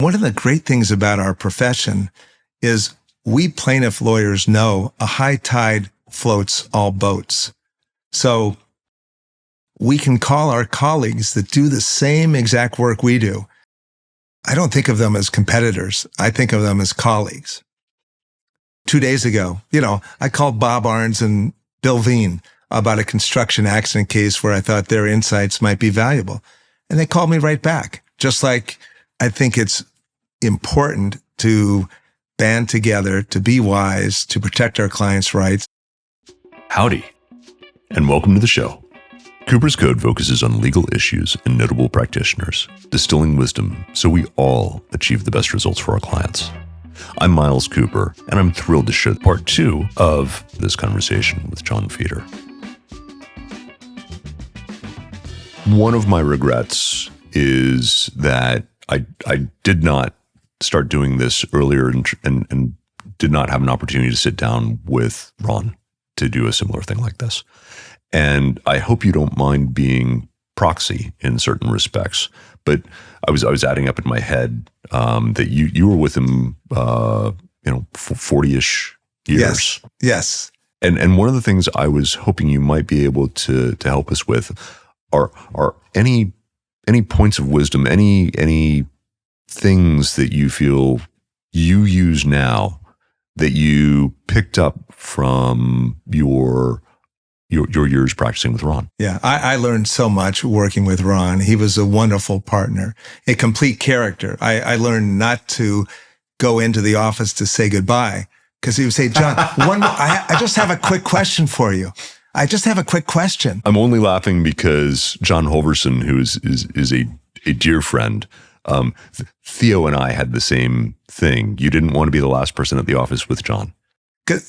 One of the great things about our profession is we plaintiff lawyers know a high tide floats all boats. So we can call our colleagues that do the same exact work we do. I don't think of them as competitors. I think of them as colleagues. 2 days ago, I called Bob Arns and Bill Veen about a construction accident case where I thought their insights might be valuable. And they called me right back, just like I think it's important to band together, to be wise, to protect our clients' rights. Howdy, and welcome to the show. Cooper's Code focuses on legal issues and notable practitioners, distilling wisdom so we all achieve the best results for our clients. I'm Miles Cooper, and I'm thrilled to share part 2 of this conversation with John Feeder. One of my regrets is that I did not start doing this earlier and did not have an opportunity to sit down with Ron to do a similar thing like this. And I hope you don't mind being proxy in certain respects. But I was adding up in my head that you were with him, 40-ish years. Yes. And one of the things I was hoping you might be able to help us with are any points of wisdom, any things that you feel you use now that you picked up from your years practicing with Ron. Yeah, I learned so much working with Ron. He was a wonderful partner, a complete character. I learned not to go into the office to say goodbye because he would say, John, I just have a quick question for you. I just have a quick question. I'm only laughing because John Holverson, who is a dear friend, Theo and I had the same thing. You didn't want to be the last person at the office with John.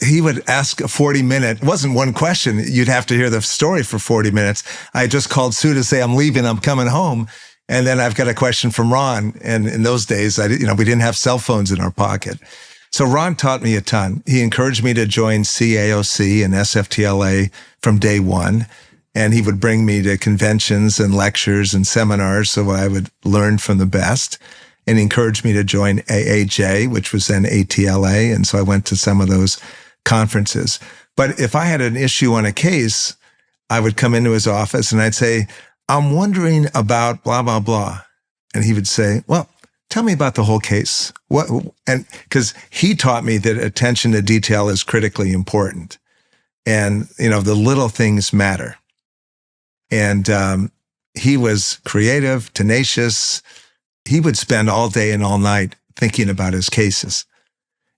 He would ask a 40-minute, it wasn't one question. You'd have to hear the story for 40 minutes. I just called Sue to say, I'm leaving, I'm coming home. And then I've got a question from Ron. And in those days, we didn't have cell phones in our pocket. So Ron taught me a ton. He encouraged me to join CAOC and SFTLA from day one. And he would bring me to conventions and lectures and seminars so I would learn from the best. And he encouraged me to join AAJ, which was then ATLA. And so I went to some of those conferences. But if I had an issue on a case, I would come into his office and I'd say, I'm wondering about blah, blah, blah. And he would say, well, tell me about the whole case. And because he taught me that attention to detail is critically important. And, the little things matter. And he was creative, tenacious. He would spend all day and all night thinking about his cases.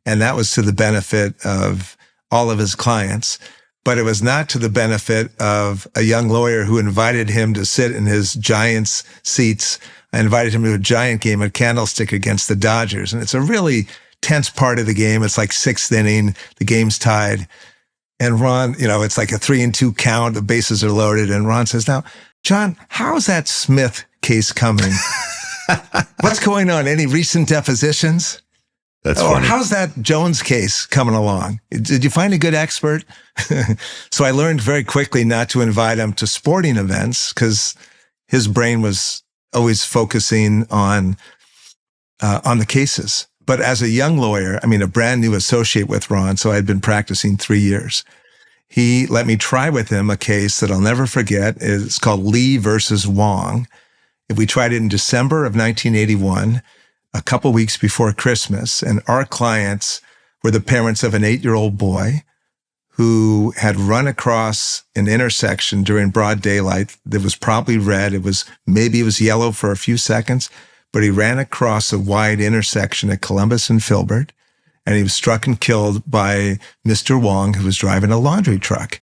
And that was to the benefit of all of his clients. But it was not to the benefit of a young lawyer who invited him to sit in his Giants seats. I invited him to a Giant game at Candlestick against the Dodgers. And it's a really tense part of the game. It's like 6th inning. The game's tied. And Ron, it's like a 3-2 count. The bases are loaded. And Ron says, now, John, how's that Smith case coming? What's going on? Any recent depositions? That's or funny. How's that Jones case coming along? Did you find a good expert? So I learned very quickly not to invite him to sporting events because his brain was always focusing on the cases. But as a young lawyer, a brand new associate with Ron, so I'd been practicing 3 years. He let me try with him a case that I'll never forget. It's called Lee versus Wong. We tried it in December of 1981, a couple weeks before Christmas, and our clients were the parents of an 8-year-old boy who had run across an intersection during broad daylight that was probably red. Maybe it was yellow for a few seconds, but he ran across a wide intersection at Columbus and Filbert, and he was struck and killed by Mr. Wong, who was driving a laundry truck.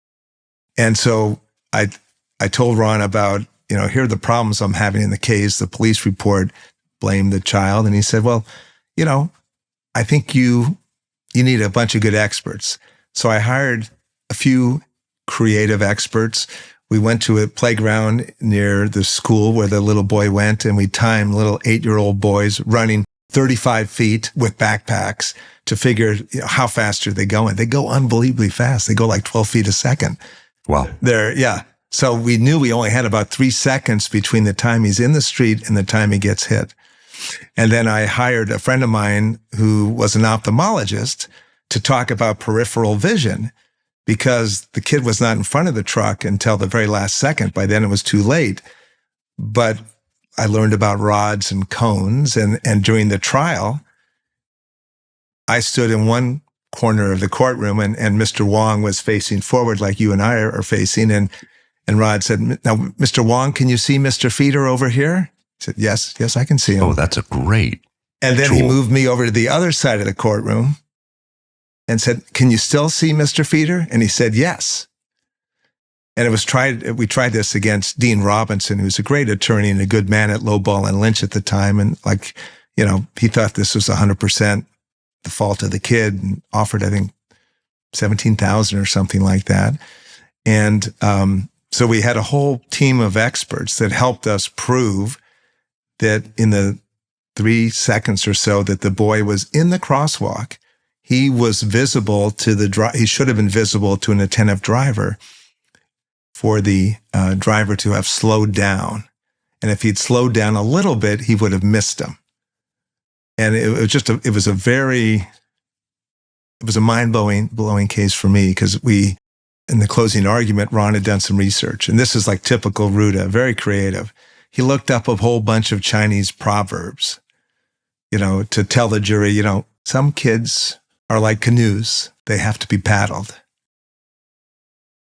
And so I told Ron about, here are the problems I'm having in the case. The police report blamed the child. And he said, well, I think you need a bunch of good experts. So I hired a few creative experts. We went to a playground near the school where the little boy went, and we timed little 8-year-old boys running 35 feet with backpacks to figure how fast are they going. They go unbelievably fast. They go like 12 feet a second. Wow. So we knew we only had about 3 seconds between the time he's in the street and the time he gets hit. And then I hired a friend of mine who was an ophthalmologist to talk about peripheral vision, because the kid was not in front of the truck until the very last second. By then it was too late. But I learned about rods and cones. And during the trial, I stood in one corner of the courtroom, and Mr. Wong was facing forward like you and I are facing. And Rod said, "Now, Mr. Wong, can you see Mr. Feeder over here?" I said, yes, I can see him. Oh, that's a great And then tool. He moved me over to the other side of the courtroom and said, "Can you still see Mr. Feeder?" And he said, "Yes." And we tried this against Dean Robinson, who's a great attorney and a good man at Lowball and Lynch at the time. And he thought this was 100% the fault of the kid, and offered, I think, $17,000 or something like that. And so we had a whole team of experts that helped us prove that in the 3 seconds or so that the boy was in the crosswalk, he was visible to he should have been visible to an attentive driver, for the driver to have slowed down. And if he'd slowed down a little bit, he would have missed him. And it was a mind-blowing case for me, because in the closing argument, Ron had done some research. And this is like typical Rouda, very creative. He looked up a whole bunch of Chinese proverbs, to tell the jury, some kids are like canoes. They have to be paddled.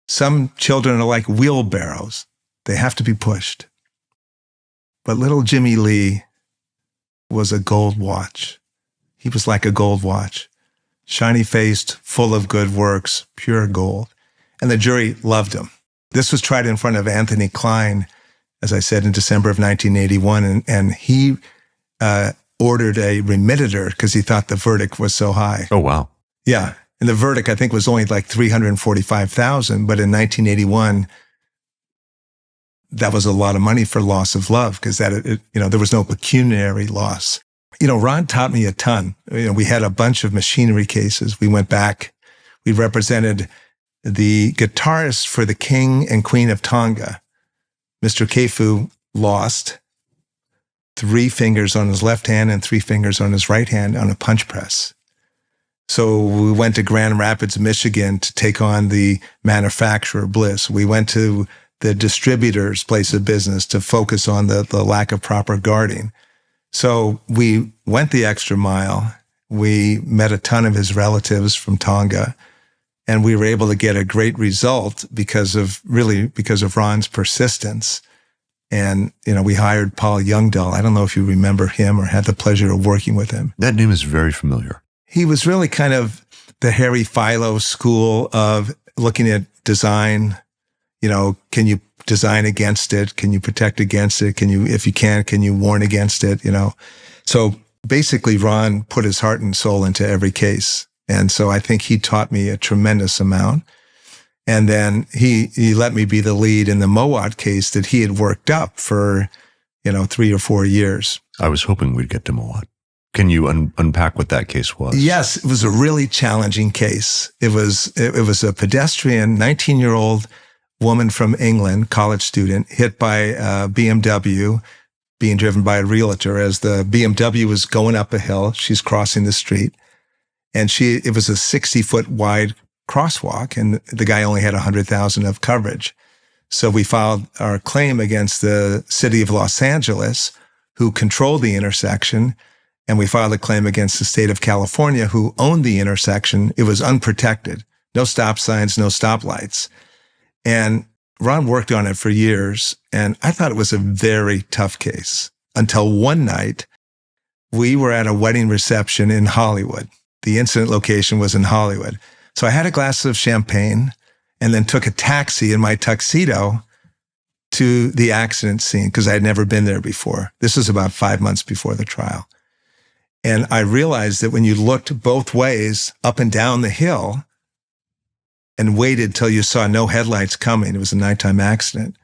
Some children are like wheelbarrows. They have to be pushed. But little Jimmy Lee was a gold watch. He was like a gold watch, shiny-faced, full of good works, pure gold. And the jury loved him. This was tried in front of Anthony Klein, as I said, in December of 1981, and he ordered a remittitor because he thought the verdict was so high. Oh, wow. Yeah. And the verdict, I think, was only like $345,000, but in 1981, that was a lot of money for loss of love, because there was no pecuniary loss. Ron taught me a ton. We had a bunch of machinery cases. We went back. We represented the guitarist for the King and Queen of Tonga. Mr. Kefu lost 3 fingers on his left hand and 3 fingers on his right hand on a punch press. So we went to Grand Rapids, Michigan to take on the manufacturer, Bliss. We went to the distributor's place of business to focus on the lack of proper guarding. So we went the extra mile. We met a ton of his relatives from Tonga, and we were able to get a great result because of Ron's persistence. And, we hired Paul Youngdahl. I don't know if you remember him or had the pleasure of working with him. That name is very familiar. He was really kind of the Harry Philo school of looking at design. Can you design against it? Can you protect against it? Can you warn against it? So basically Ron put his heart and soul into every case. And so I think he taught me a tremendous amount. And then he let me be the lead in the Mowatt case that he had worked up for, 3 or 4 years. I was hoping we'd get to Mowatt. Can you unpack what that case was? Yes, it was a really challenging case. It was a pedestrian, 19-year-old woman from England, college student, hit by a BMW, being driven by a realtor. As the BMW was going up a hill, she's crossing the street, and it was a 60-foot wide crosswalk, and the guy only had 100,000 of coverage. So we filed our claim against the city of Los Angeles, who controlled the intersection. And we filed a claim against the state of California, who owned the intersection. It was unprotected. No stop signs, no stoplights. And Ron worked on it for years, and I thought it was a very tough case until one night we were at a wedding reception in Hollywood. The incident location was in Hollywood. So I had a glass of champagne and then took a taxi in my tuxedo to the accident scene because I had never been there before. This was about 5 months before the trial. And I realized that when you looked both ways up and down the hill and waited till you saw no headlights coming, it was a nighttime accident,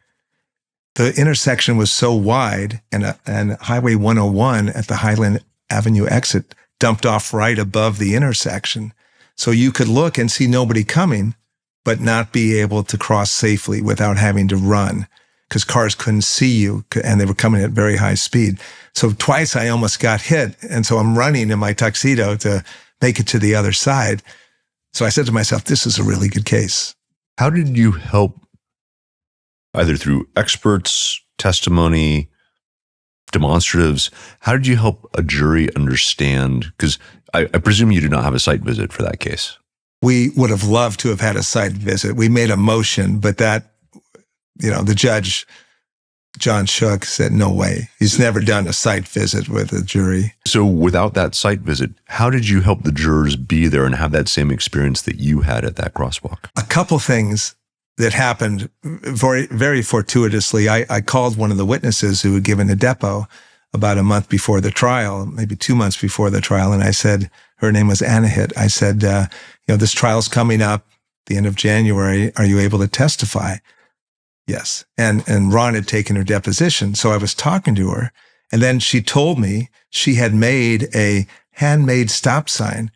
the intersection was so wide, and Highway 101 at the Highland Avenue exit dumped off right above the intersection. So you could look and see nobody coming, but not be able to cross safely without having to run. because cars couldn't see you and they were coming at very high speed. So twice I almost got hit. And so I'm running in my tuxedo to make it to the other side. So I said to myself, this is a really good case. How did you help, either through experts, testimony, demonstratives, how did you help a jury understand? Because I presume you did not have a site visit for that case. We would have loved to have had a site visit. We made a motion, but that, the judge, John Shook, said, no way. He's never done a site visit with a jury. So without that site visit, how did you help the jurors be there and have that same experience that you had at that crosswalk? A couple things that happened very, very fortuitously. I called one of the witnesses who had given a depo about a month before the trial, maybe 2 months before the trial. And I said, her name was Anahit. I said, this trial's coming up the end of January. Are you able to testify? Yes. And Ron had taken her deposition. So I was talking to her. And then she told me she had made a handmade stop sign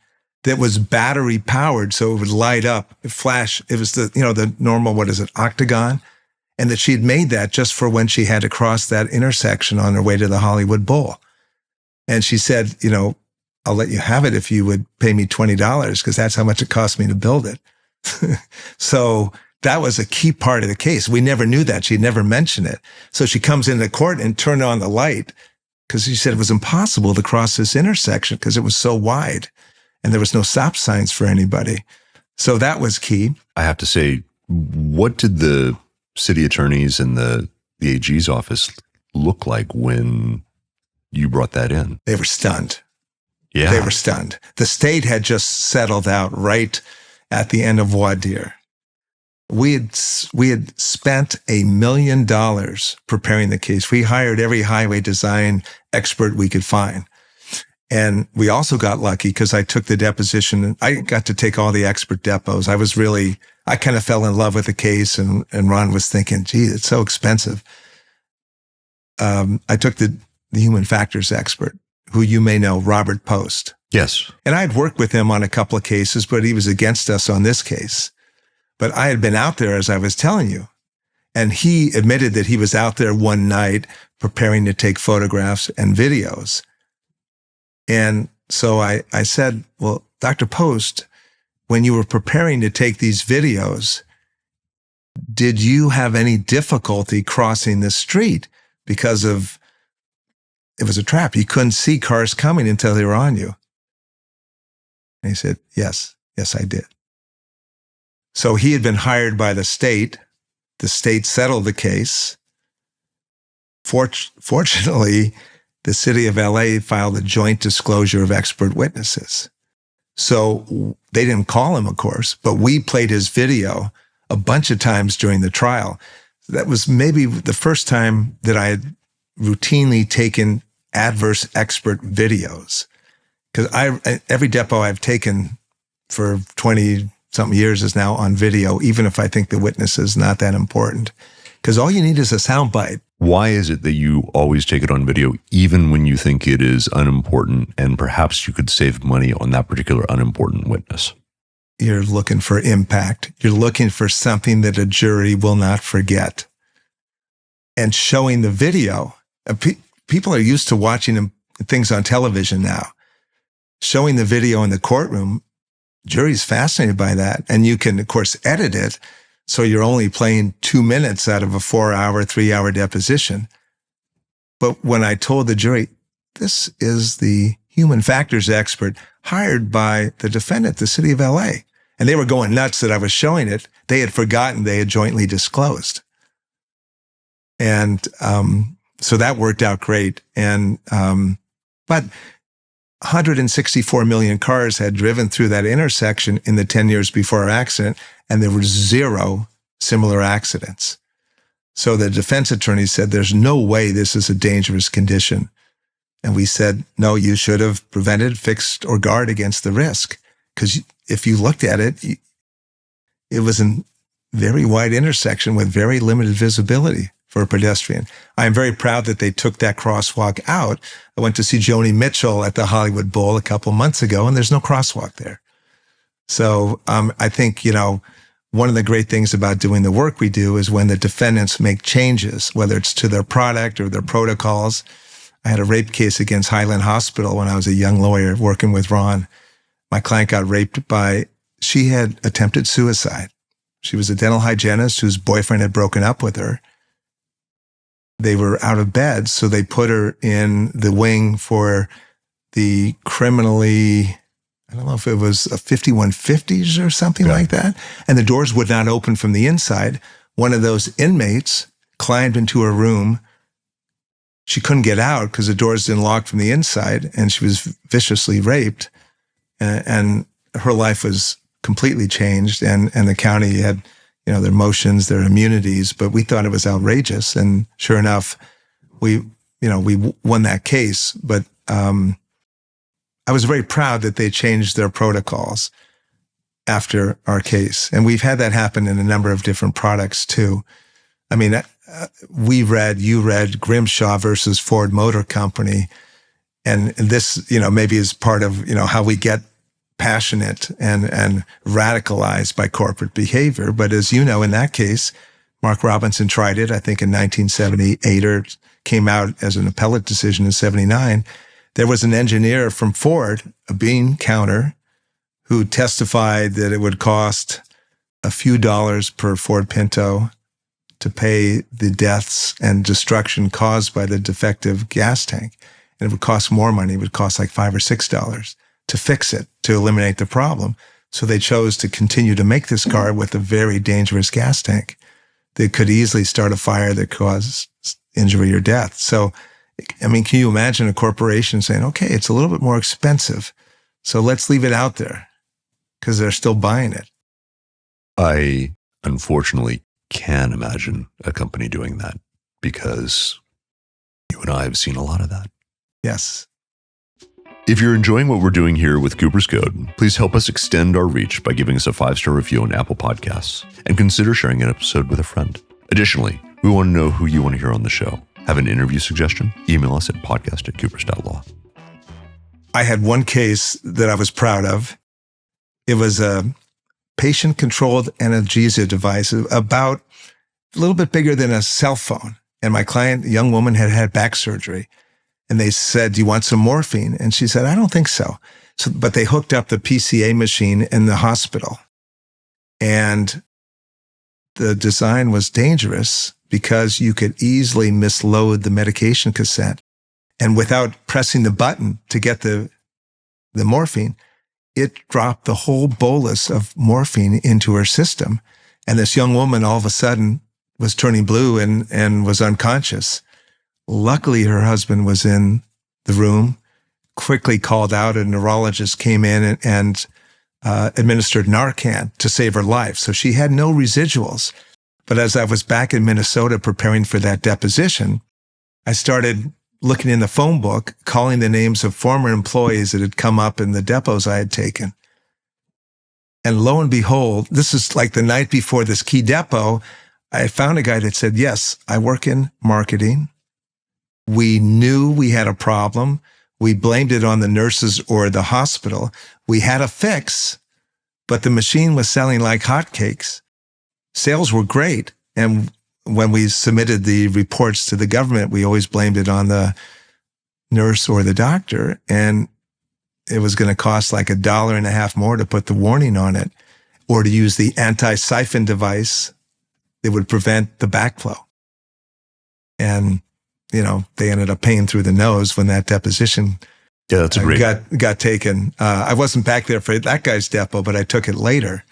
that was battery powered. So it would light up, it flash. It was the normal, octagon. And that she had made that just for when she had to cross that intersection on her way to the Hollywood Bowl. And she said, I'll let you have it if you would pay me $20 because that's how much it cost me to build it. So that was a key part of the case. We never knew that. She'd never mentioned it. So she comes into court and turned on the light because she said it was impossible to cross this intersection because it was so wide and there was no stop signs for anybody. So that was key. I have to say, what did the city attorneys and the AG's office look like when you brought that in? They were stunned. Yeah. They were stunned. The state had just settled out right at the end of voir dire. We had spent $1 million preparing the case. We hired every highway design expert we could find. And we also got lucky because I took the deposition and I got to take all the expert depos. I kind of fell in love with the case and Ron was thinking, gee, it's so expensive. I took the human factors expert, who you may know, Robert Post. Yes. And I'd worked with him on a couple of cases, but he was against us on this case. But I had been out there, as I was telling you, and he admitted that he was out there one night preparing to take photographs and videos. And so I said, well, Dr. Post, when you were preparing to take these videos, did you have any difficulty crossing the street because it was a trap? You couldn't see cars coming until they were on you. And he said, yes, I did. So he had been hired by the state. The state settled the case. Fortunately, the city of LA filed a joint disclosure of expert witnesses. So they didn't call him, of course, but we played his video a bunch of times during the trial. That was maybe the first time that I had routinely taken adverse expert videos. Because every depo I've taken for 20-something years is now on video, even if I think the witness is not that important. Because all you need is a soundbite. Why is it that you always take it on video, even when you think it is unimportant and perhaps you could save money on that particular unimportant witness? You're looking for impact. You're looking for something that a jury will not forget. And showing the video, people are used to watching things on television now. Showing the video in the courtroom, jury's fascinated by that. And you can, of course, edit it. So you're only playing 2 minutes out of a 4-hour, 3-hour deposition. But when I told the jury, this is the human factors expert hired by the defendant, the city of LA. And they were going nuts that I was showing it. They had forgotten they had jointly disclosed. And so that worked out great. And but 164 million cars had driven through that intersection in the 10 years before our accident, and there were 0 similar accidents. So the defense attorney said, there's no way this is a dangerous condition. And we said, no, you should have prevented, fixed, or guard against the risk. Because if you looked at it, it was a very wide intersection with very limited visibility for a pedestrian. I'm very proud that they took that crosswalk out. I went to see Joni Mitchell at the Hollywood Bowl a couple months ago, and there's no crosswalk there. So I think, one of the great things about doing the work we do is when the defendants make changes, whether it's to their product or their protocols. I had a rape case against Highland Hospital when I was a young lawyer working with Ron. My client got raped she had attempted suicide. She was a dental hygienist whose boyfriend had broken up with her. They were out of bed, so they put her in the wing for the criminally, I don't know if it was a 5150s or something like that. And the doors would not open from the inside. One of those inmates climbed into her room. She couldn't get out because the doors didn't lock from the inside, and she was viciously raped. And her life was completely changed. And the county had, their motions, their immunities, but we thought it was outrageous. And sure enough, we won that case. But I was very proud that they changed their protocols after our case. And we've had that happen in a number of different products too. I mean, you read Grimshaw versus Ford Motor Company. And this, maybe is part of, how we get passionate and radicalized by corporate behavior. But as you know, in that case, Mark Robinson tried it, I think in 1978, or came out as an appellate decision in 79. There was an engineer from Ford, a bean counter, who testified that it would cost a few dollars per Ford Pinto to pay the deaths and destruction caused by the defective gas tank. And it would cost more money. It would cost like $5 or $6 to fix it, to eliminate the problem. So they chose to continue to make this car with a very dangerous gas tank that could easily start a fire that caused injury or death. So, I mean, can you imagine a corporation saying, okay, it's a little bit more expensive, so let's leave it out there because they're still buying it? I unfortunately can imagine a company doing that because you and I have seen a lot of that. Yes. If you're enjoying what we're doing here with Cooper's Code, please help us extend our reach by giving us a 5-star review on Apple Podcasts and consider sharing an episode with a friend. Additionally, we want to know who you want to hear on the show. Have an interview suggestion? Email us at podcast@coopers.law. I had one case that I was proud of. It was a patient-controlled analgesia device, about a little bit bigger than a cell phone. And my client, a young woman, had had back surgery. And they said, do you want some morphine? And she said, I don't think so. But they hooked up the PCA machine in the hospital. And the design was dangerous because you could easily misload the medication cassette. And without pressing the button to get the morphine, it dropped the whole bolus of morphine into her system. And this young woman all of a sudden was turning blue and was unconscious. Luckily, her husband was in the room, quickly called out. A neurologist came in and administered Narcan to save her life. So she had no residuals. But as I was back in Minnesota preparing for that deposition, I started looking in the phone book, calling the names of former employees that had come up in the depots I had taken. And lo and behold, this is like the night before this key depo, I found a guy that said, yes, I work in marketing. We knew we had a problem. We blamed it on the nurses or the hospital. We had a fix, but the machine was selling like hotcakes. Sales were great. And when we submitted the reports to the government, we always blamed it on the nurse or the doctor. And it was going to cost like $1.50 more to put the warning on it or to use the anti-siphon device that would prevent the backflow. And, they ended up paying through the nose when that deposition got taken. I wasn't back there for that guy's depo, but I took it later.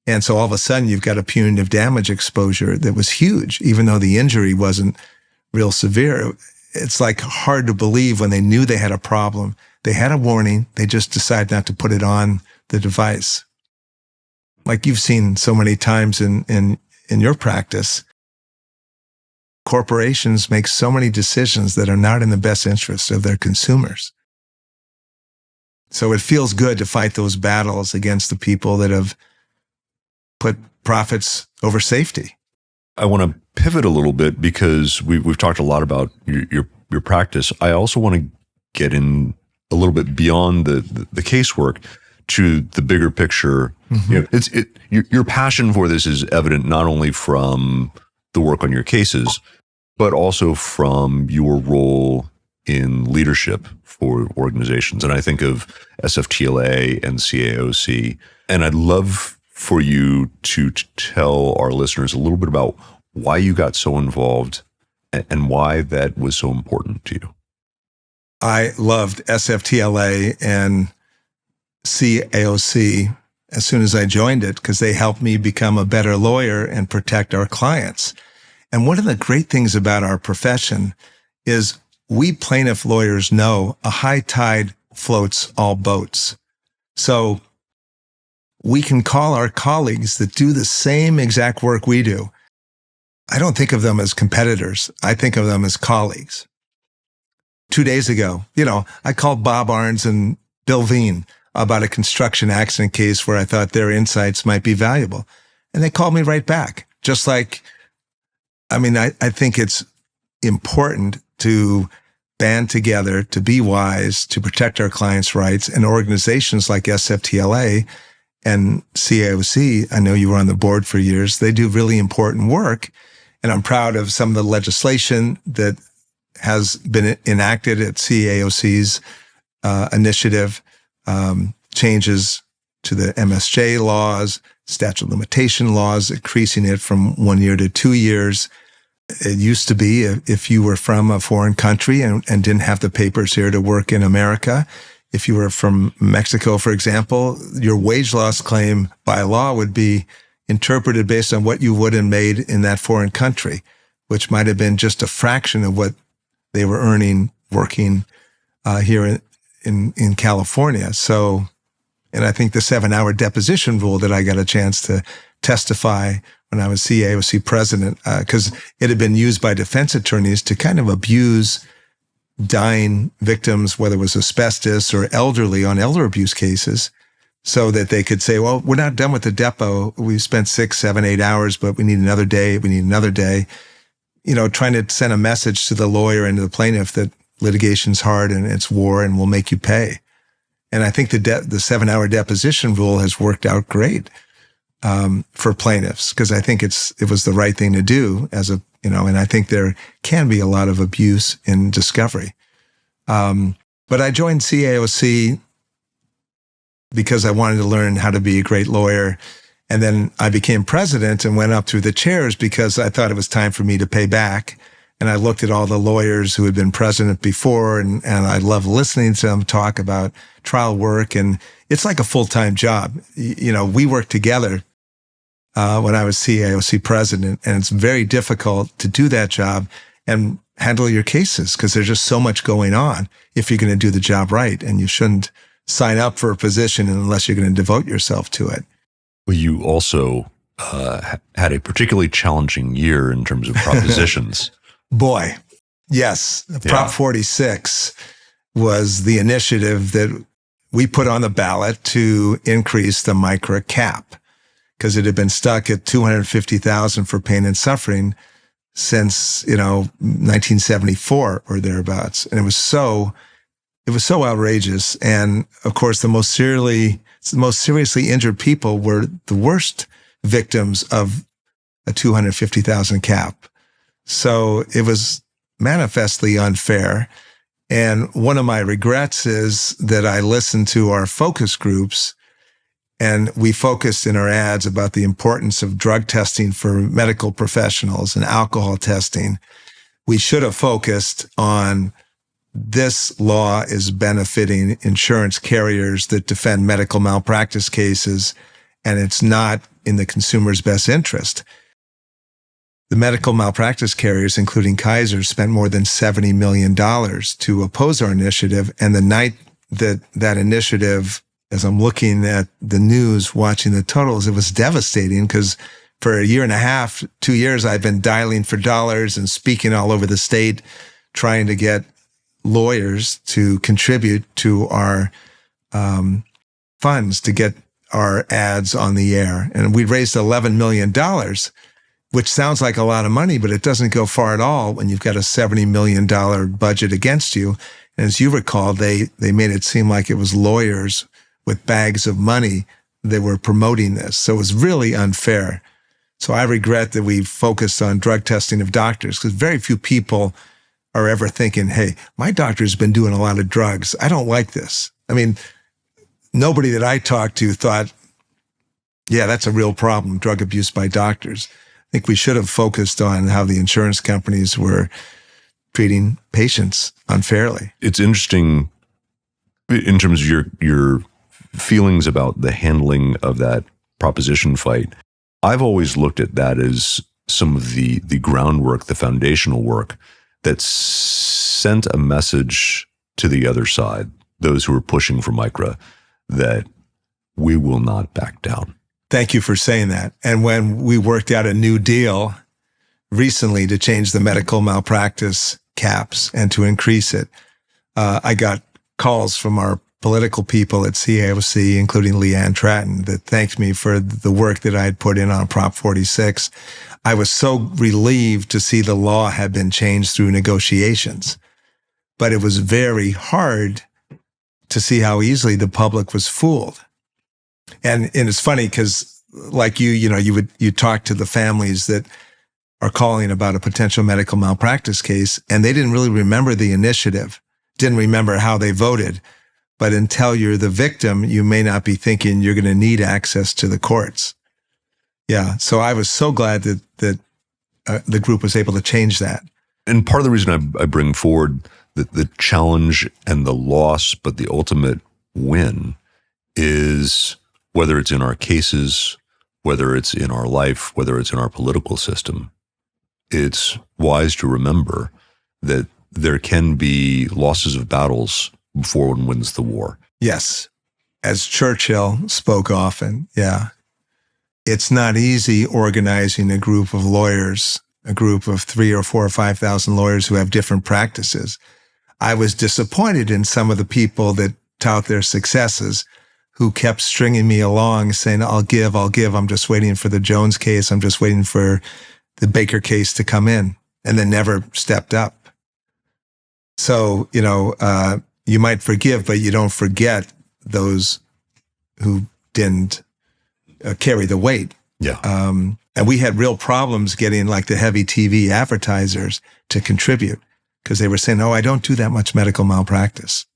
And so all of a sudden you've got a punitive damage exposure that was huge, even though the injury wasn't real severe. It's like hard to believe when they knew they had a problem. They had a warning. They just decided not to put it on the device. Like you've seen so many times in your practice, corporations make so many decisions that are not in the best interest of their consumers. So it feels good to fight those battles against the people that have put profits over safety. I want to pivot a little bit because we've talked a lot about your practice. I also want to get in a little bit beyond the casework to the bigger picture, your passion for this is evident not only from the work on your cases, but also from your role in leadership for organizations. And I think of SFTLA and CAOC. And I'd love for you to tell our listeners a little bit about why you got so involved and why that was so important to you. I loved SFTLA and CAOC as soon as I joined it because they helped me become a better lawyer and protect our clients. And one of the great things about our profession is we plaintiff lawyers know a high tide floats all boats. So we can call our colleagues that do the same exact work we do. I don't think of them as competitors. I think of them as colleagues. 2 days ago, I called Bob Arns and Bill Veen about a construction accident case where I thought their insights might be valuable. And they called me right back. Just like, I think it's important to band together, to be wise, to protect our clients' rights, and organizations like SFTLA and CAOC, I know you were on the board for years, they do really important work. And I'm proud of some of the legislation that has been enacted at CAOC's initiative, changes to the MSJ laws, statute of limitation laws, increasing it from 1 year to 2 years. It used to be if you were from a foreign country and didn't have the papers here to work in America, if you were from Mexico, for example, your wage loss claim by law would be interpreted based on what you would have made in that foreign country, which might have been just a fraction of what they were earning working here in California. So, and I think the 7-hour deposition rule that I got a chance to testify when I was CAOC president, because it had been used by defense attorneys to kind of abuse dying victims, whether it was asbestos or elderly on elder abuse cases, so that they could say, well, we're not done with the depo. We've spent 6, 7, 8 hours, but we need another day. We need another day. Trying to send a message to the lawyer and to the plaintiff that litigation's hard and it's war and we'll make you pay. And I think the 7-hour deposition rule has worked out great for plaintiffs because I think it was the right thing to do and I think there can be a lot of abuse in discovery. But I joined CAOC because I wanted to learn how to be a great lawyer. And then I became president and went up through the chairs because I thought it was time for me to pay back. And I looked at all the lawyers who had been president before, and I loved listening to them talk about trial work. And it's like a full-time job. We worked together when I was CAOC president, and it's very difficult to do that job and handle your cases because there's just so much going on if you're going to do the job right. And you shouldn't sign up for a position unless you're going to devote yourself to it. Well, you also had a particularly challenging year in terms of propositions. Boy, yes. Prop 46 was the initiative that we put on the ballot to increase the MICRA cap because it had been stuck at $250,000 for pain and suffering since, 1974 or thereabouts. And it was so outrageous. And of course, the most seriously injured people were the worst victims of a $250,000 cap. So it was manifestly unfair. And one of my regrets is that I listened to our focus groups and we focused in our ads about the importance of drug testing for medical professionals and alcohol testing. We should have focused on this law is benefiting insurance carriers that defend medical malpractice cases, and it's not in the consumer's best interest. The medical malpractice carriers, including Kaiser, spent more than $70 million to oppose our initiative. And the night that initiative, as I'm looking at the news, watching the totals, it was devastating because for a year and a half, 2 years, I've been dialing for dollars and speaking all over the state, trying to get lawyers to contribute to our funds to get our ads on the air. And we raised $11 million, which sounds like a lot of money, but it doesn't go far at all when you've got a $70 million budget against you. And as you recall, they made it seem like it was lawyers with bags of money that were promoting this. So it was really unfair. So I regret that we focused on drug testing of doctors, because very few people are ever thinking, hey, my doctor's been doing a lot of drugs. I don't like this. I mean, nobody that I talked to thought, yeah, that's a real problem, drug abuse by doctors. I think we should have focused on how the insurance companies were treating patients unfairly. It's interesting in terms of your feelings about the handling of that proposition fight. I've always looked at that as some of the groundwork, the foundational work that sent a message to the other side, those who are pushing for MICRA, that we will not back down. Thank you for saying that. And when we worked out a new deal recently to change the medical malpractice caps and to increase it, I got calls from our political people at CAOC, including Leanne Tratton, that thanked me for the work that I had put in on Prop 46. I was so relieved to see the law had been changed through negotiations, but it was very hard to see how easily the public was fooled. And it's funny because, like you talk to the families that are calling about a potential medical malpractice case, and they didn't really remember the initiative, didn't remember how they voted. But until you're the victim, you may not be thinking you're going to need access to the courts. Yeah, so I was so glad that the group was able to change that. And part of the reason I bring forward the challenge and the loss, but the ultimate win, is whether it's in our cases, whether it's in our life, whether it's in our political system, it's wise to remember that there can be losses of battles before one wins the war. Yes. As Churchill spoke often, yeah. It's not easy organizing a group of lawyers, a group of 3,000 or 4,000 or 5,000 lawyers who have different practices. I was disappointed in some of the people that tout their successes, who kept stringing me along saying, I'll give. I'm just waiting for the Jones case. I'm just waiting for the Baker case to come in, and then never stepped up. So, you might forgive, but you don't forget those who didn't carry the weight. Yeah. And we had real problems getting like the heavy TV advertisers to contribute, because they were saying, I don't do that much medical malpractice.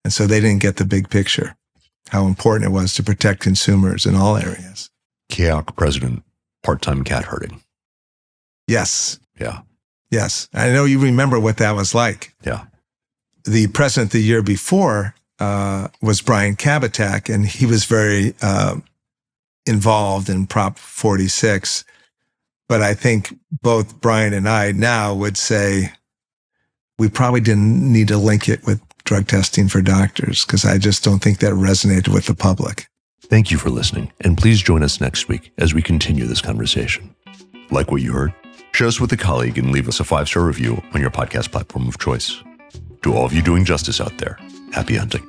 And so they didn't get the big picture, how important it was to protect consumers in all areas. CAOC president, part-time cat herding. Yes. Yeah. Yes. I know you remember what that was like. Yeah. The president the year before was Brian Kabatak, and he was very involved in Prop 46. But I think both Brian and I now would say we probably didn't need to link it with drug testing for doctors, because I just don't think that resonated with the public. Thank you for listening, and please join us next week as we continue this conversation. Like what you heard? Share us with a colleague and leave us a 5-star review on your podcast platform of choice. To all of you doing justice out there, happy hunting.